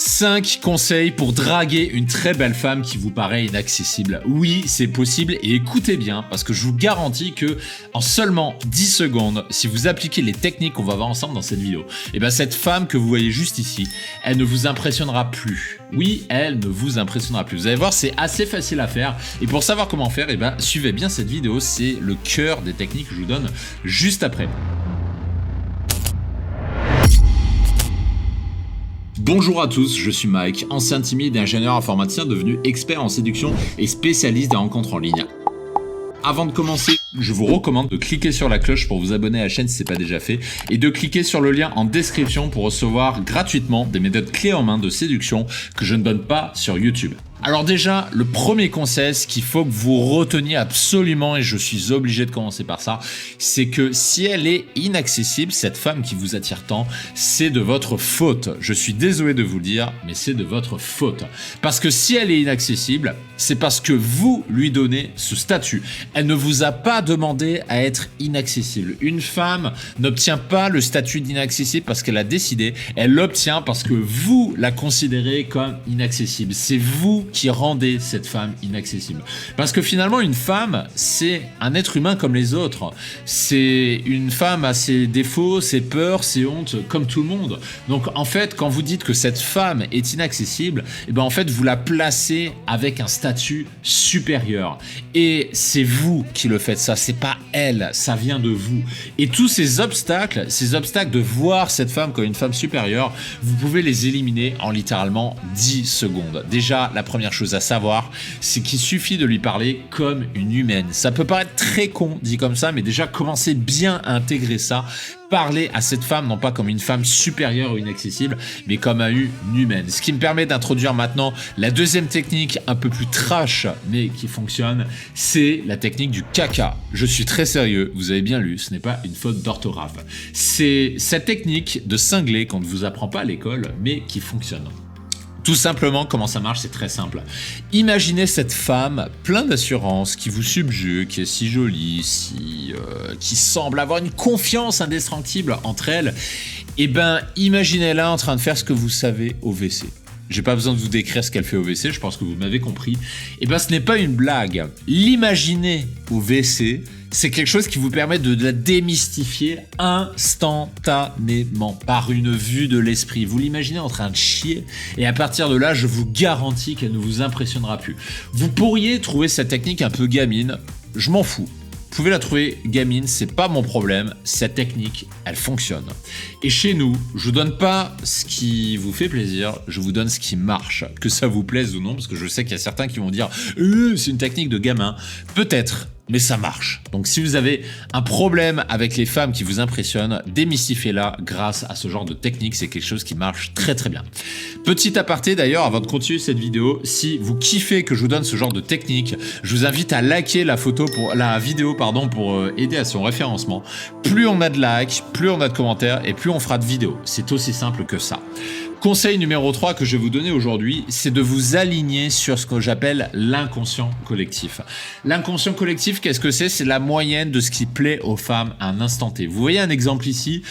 5 conseils pour draguer une très belle femme qui vous paraît inaccessible. Oui, c'est possible et écoutez bien parce que je vous garantis que en seulement 10 secondes, si vous appliquez les techniques qu'on va voir ensemble dans cette vidéo, et bien cette femme que vous voyez juste ici, elle ne vous impressionnera plus. Oui, elle ne vous impressionnera plus. Vous allez voir, c'est assez facile à faire et pour savoir comment faire, et ben suivez bien cette vidéo, c'est le cœur des techniques que je vous donne juste après. Bonjour à tous, je suis Mike, ancien timide et ingénieur informaticien devenu expert en séduction et spécialiste des rencontres en ligne. Avant de commencer, je vous recommande de cliquer sur la cloche pour vous abonner à la chaîne si ce n'est pas déjà fait et de cliquer sur le lien en description pour recevoir gratuitement des méthodes clés en main de séduction que je ne donne pas sur YouTube. Alors déjà, le premier conseil, ce qu'il faut que vous reteniez absolument, et je suis obligé de commencer par ça, c'est que si elle est inaccessible, cette femme qui vous attire tant, c'est de votre faute. Je suis désolé de vous le dire, mais c'est de votre faute. Parce que si elle est inaccessible, c'est parce que vous lui donnez ce statut. Elle ne vous a pas demandé à être inaccessible. Une femme n'obtient pas le statut d'inaccessible parce qu'elle a décidé, elle l'obtient parce que vous la considérez comme inaccessible. C'est vous qui rendez cette femme inaccessible. Parce que finalement, une femme, c'est un être humain comme les autres. C'est une femme à ses défauts, ses peurs, ses hontes, comme tout le monde. Donc en fait, quand vous dites que cette femme est inaccessible, et ben en fait, vous la placez avec un statut supérieur. Et c'est vous qui le faites ça, c'est pas elle, ça vient de vous. Et tous ces obstacles de voir cette femme comme une femme supérieure, vous pouvez les éliminer en littéralement 10 secondes. Déjà, la première chose à savoir, c'est qu'il suffit de lui parler comme une humaine. Ça peut paraître très con dit comme ça, mais déjà commencez bien à intégrer ça. Parler à cette femme, non pas comme une femme supérieure ou inaccessible, mais comme à une humaine. Ce qui me permet d'introduire maintenant la deuxième technique un peu plus trash, mais qui fonctionne, c'est la technique du caca. Je suis très sérieux, vous avez bien lu, ce n'est pas une faute d'orthographe. C'est cette technique de cinglé qu'on ne vous apprend pas à l'école, mais qui fonctionne. Tout simplement, comment ça marche, c'est très simple. Imaginez cette femme pleine d'assurance qui vous subjugue, qui est si jolie, qui semble avoir une confiance indestructible entre elles. Et ben, imaginez-la en train de faire ce que vous savez au WC. J'ai pas besoin de vous décrire ce qu'elle fait au WC, je pense que vous m'avez compris. Et ben, ce n'est pas une blague. L'imaginer au WC, c'est quelque chose qui vous permet de la démystifier instantanément par une vue de l'esprit. Vous l'imaginez en train de chier et à partir de là, je vous garantis qu'elle ne vous impressionnera plus. Vous pourriez trouver cette technique un peu gamine, je m'en fous. Vous pouvez la trouver gamine, c'est pas mon problème. Cette technique, elle fonctionne. Et chez nous, je vous donne pas ce qui vous fait plaisir, je vous donne ce qui marche. Que ça vous plaise ou non, parce que je sais qu'il y a certains qui vont dire c'est une technique de gamin. Peut-être, mais ça marche. Donc si vous avez un problème avec les femmes qui vous impressionnent, démystifiez-la grâce à ce genre de technique. C'est quelque chose qui marche très très bien. Petit aparté d'ailleurs, avant de continuer cette vidéo, si vous kiffez que je vous donne ce genre de technique, je vous invite à liker la vidéo pour aider à son référencement. Plus on a de likes, plus on a de commentaires et plus on fera de vidéos. C'est aussi simple que ça. Conseil numéro 3 que je vais vous donner aujourd'hui, c'est de vous aligner sur ce que j'appelle l'inconscient collectif. L'inconscient collectif, qu'est-ce que c'est? C'est la moyenne de ce qui plaît aux femmes à un instant T. Vous voyez un exemple ici,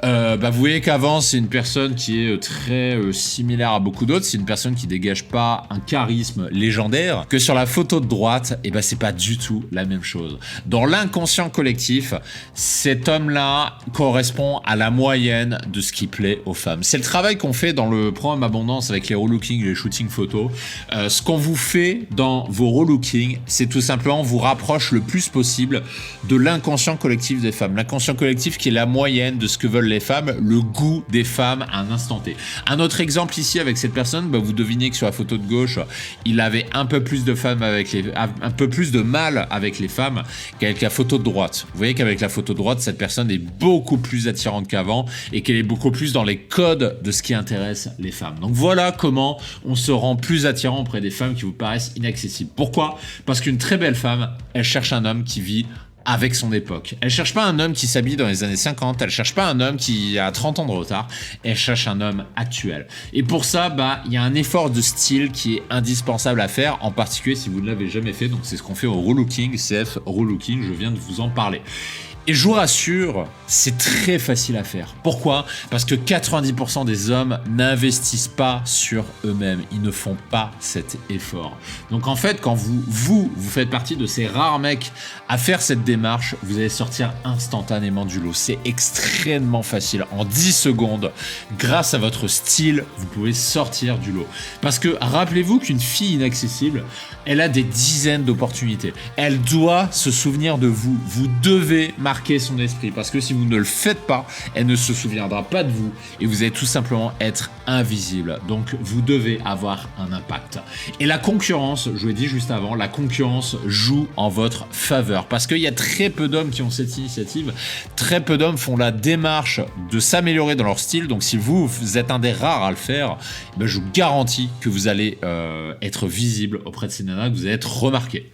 vous voyez qu'avant c'est une personne qui est très similaire à beaucoup d'autres, c'est une personne qui dégage pas un charisme légendaire, que sur la photo de droite, c'est pas du tout la même chose. Dans l'inconscient collectif, cet homme-là correspond à la moyenne de ce qui plaît aux femmes. C'est le travail qu'on fait dans le programme Abondance avec les relookings et les shootings photos. Ce qu'on vous fait dans vos relookings, c'est tout simplement vous rapproche le plus possible de l'inconscient collectif des femmes. L'inconscient collectif qui est la moyenne de ce que veulent les femmes, le goût des femmes à un instant T. Un autre exemple ici avec cette personne, vous devinez que sur la photo de gauche, il avait un peu plus de mal avec les femmes qu'avec la photo de droite. Vous voyez qu'avec la photo de droite, cette personne est beaucoup plus attirante qu'avant et qu'elle est beaucoup plus dans les codes de ce qui intéresse les femmes. Donc voilà comment on se rend plus attirant auprès des femmes qui vous paraissent inaccessibles. Pourquoi? Parce qu'une très belle femme, elle cherche un homme qui vit avec son époque. Elle cherche pas un homme qui s'habille dans les années 50, elle cherche pas un homme qui a 30 ans de retard, elle cherche un homme actuel. Et pour ça, il y a un effort de style qui est indispensable à faire, en particulier si vous ne l'avez jamais fait, donc c'est ce qu'on fait au relooking, CF relooking, je viens de vous en parler. Et je vous rassure, c'est très facile à faire. Pourquoi ? Parce que 90% des hommes n'investissent pas sur eux-mêmes. Ils ne font pas cet effort. Donc en fait, quand vous faites partie de ces rares mecs à faire cette démarche, vous allez sortir instantanément du lot. C'est extrêmement facile. En 10 secondes, grâce à votre style, vous pouvez sortir du lot. Parce que rappelez-vous qu'une fille inaccessible, elle a des dizaines d'opportunités. Elle doit se souvenir de vous. Vous devez marquer son esprit. Parce que si vous ne le faites pas, elle ne se souviendra pas de vous. Et vous allez tout simplement être invisible. Donc, vous devez avoir un impact. Et la concurrence, je vous l'ai dit juste avant, la concurrence joue en votre faveur. Parce qu'il y a très peu d'hommes qui ont cette initiative. Très peu d'hommes font la démarche de s'améliorer dans leur style. Donc, si vous êtes un des rares à le faire, ben, je vous garantis que vous allez être visible auprès de ces nanas, que vous allez être remarqué.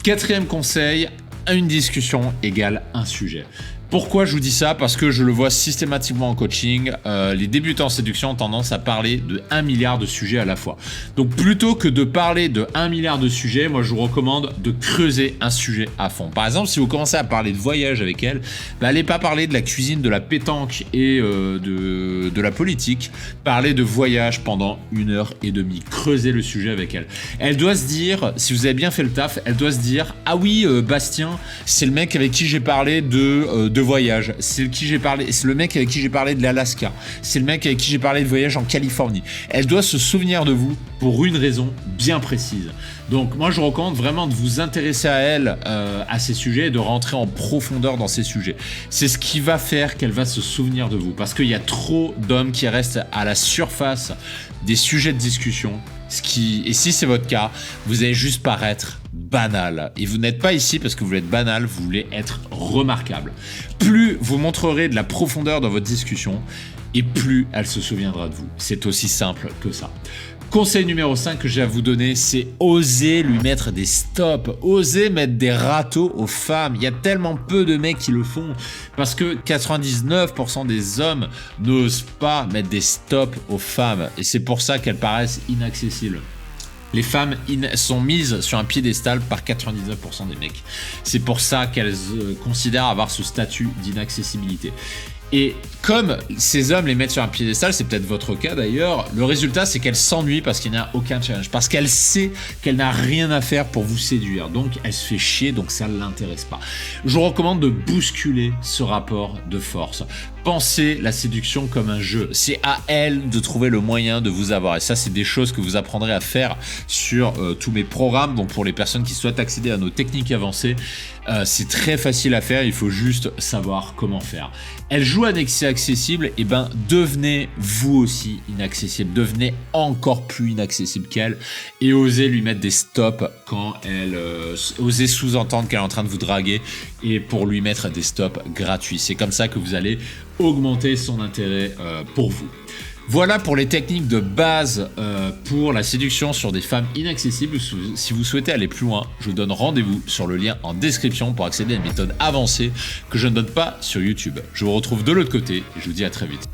4e conseil, une discussion égale un sujet. Pourquoi je vous dis ça ? Parce que je le vois systématiquement en coaching. Les débutants en séduction ont tendance à parler de 1 milliard de sujets à la fois. Donc plutôt que de parler de 1 milliard de sujets, moi je vous recommande de creuser un sujet à fond. Par exemple, si vous commencez à parler de voyage avec elle, allez pas parler de la cuisine, de la pétanque et de la politique. Parlez de voyage pendant 1h30. Creusez le sujet avec elle. Elle doit se dire, si vous avez bien fait le taf, elle doit se dire « Ah oui, Bastien, c'est le mec avec qui j'ai parlé de voyage, c'est le mec avec qui j'ai parlé de l'Alaska, c'est le mec avec qui j'ai parlé de voyage en Californie. » Elle doit se souvenir de vous pour une raison bien précise. Donc moi je recommande vraiment de vous intéresser à elle, à ces sujets, et de rentrer en profondeur dans ces sujets. C'est ce qui va faire qu'elle va se souvenir de vous, parce qu'il y a trop d'hommes qui restent à la surface des sujets de discussion. Et si c'est votre cas, vous allez juste paraître banal. Et vous n'êtes pas ici parce que vous voulez être banal, vous voulez être remarquable. Plus vous montrerez de la profondeur dans votre discussion, et plus elle se souviendra de vous. C'est aussi simple que ça. Conseil numéro 5 que j'ai à vous donner, c'est oser lui mettre des stops, oser mettre des râteaux aux femmes. Il y a tellement peu de mecs qui le font parce que 99% des hommes n'osent pas mettre des stops aux femmes et c'est pour ça qu'elles paraissent inaccessibles. Les femmes sont mises sur un piédestal par 99% des mecs. C'est pour ça qu'elles considèrent avoir ce statut d'inaccessibilité. Et comme ces hommes les mettent sur un piédestal, c'est peut-être votre cas d'ailleurs, le résultat c'est qu'elle s'ennuie parce qu'il n'y a aucun challenge, parce qu'elle sait qu'elle n'a rien à faire pour vous séduire, donc elle se fait chier, donc ça ne l'intéresse pas. Je vous recommande de bousculer ce rapport de force. Pensez la séduction comme un jeu, c'est à elle de trouver le moyen de vous avoir, et ça c'est des choses que vous apprendrez à faire sur tous mes programmes. Donc pour les personnes qui souhaitent accéder à nos techniques avancées, c'est très facile à faire, il faut juste savoir comment faire. Elle joue accessible, et ben devenez vous aussi inaccessible, devenez encore plus inaccessible qu'elle et osez lui mettre des stops quand elle osez sous-entendre qu'elle est en train de vous draguer et pour lui mettre des stops gratuits. C'est comme ça que vous allez augmenter son intérêt pour vous. Voilà pour les techniques de base pour la séduction sur des femmes inaccessibles. Si vous souhaitez aller plus loin, je vous donne rendez-vous sur le lien en description pour accéder à une méthode avancée que je ne donne pas sur YouTube. Je vous retrouve de l'autre côté et je vous dis à très vite.